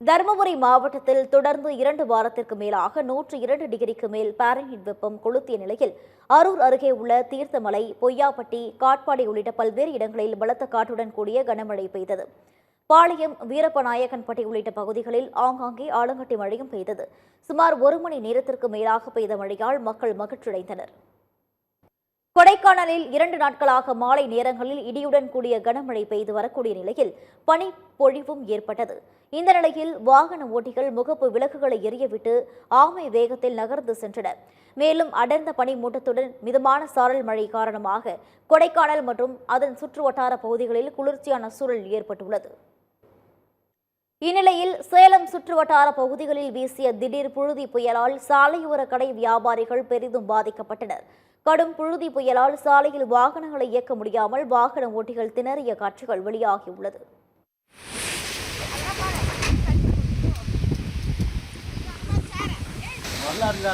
தருமபுரி மாவட்டத்தில் தொடர்ந்து 2 வாரத்திற்கு மேலாக 102 டிகிரிக்கு மேல் பாரன்ஹீட் வெப்பம் கொளுத்திய நிலையில் அரூர் அருகே உள்ள தீர்த்தமலை, பொய்யாப்பட்டி, காட்பாடி உள்ளிட்ட பல்வேறு இடங்களில் பலத்த காற்றுடன் கூடிய கனமழை பெய்தது. பாளையம், வீரப்பநாயக்கன்பட்டி உள்ளிட்ட பகுதிகளில் ஆங்காங்கே ஆலங்கட்டி மழையும் பெய்தது. சுமார் 1 மணி நேரத்திற்கு மேலாக பெய்த மழையால் மக்கள் மகிழ்ச்சியடைந்தனர். கொடைக்கானலில் 2 நாட்களாக மாலை நேரங்களில் இடியுடன் கூடிய கனமழை பெய்து வரக்கூடிய நிலையில் பனிப்பொழிவும் ஏற்பட்டது. இந்த நிலையில் வாகன ஓட்டிகள் முகப்பு விளக்குகளை எரியவிட்டு ஆமை வேகத்தில் நகர்ந்து சென்றனர். மேலும் அடர்ந்த பனிமூட்டத்துடன் மிதமான சாரல் மழை காரணமாக கொடைக்கானல் மற்றும் அதன் சுற்றுவட்டார பகுதிகளில் குளிர்ச்சியான சூழல் ஏற்பட்டுள்ளது. இந்நிலையில் சேலம் சுற்றுவட்டார பகுதிகளில் வீசிய திடீர் புழுதி புயலால் சாலையோர கடை வியாபாரிகள் பெரிதும் பாதிக்கப்பட்டனர். கடும் புழுதி புயலால் சாலையில் வாகனங்களை இயக்க முடியாமல் வாகன ஓட்டிகள் திணறிய காட்சிகள் வெளியாகியுள்ளது. வரலாறு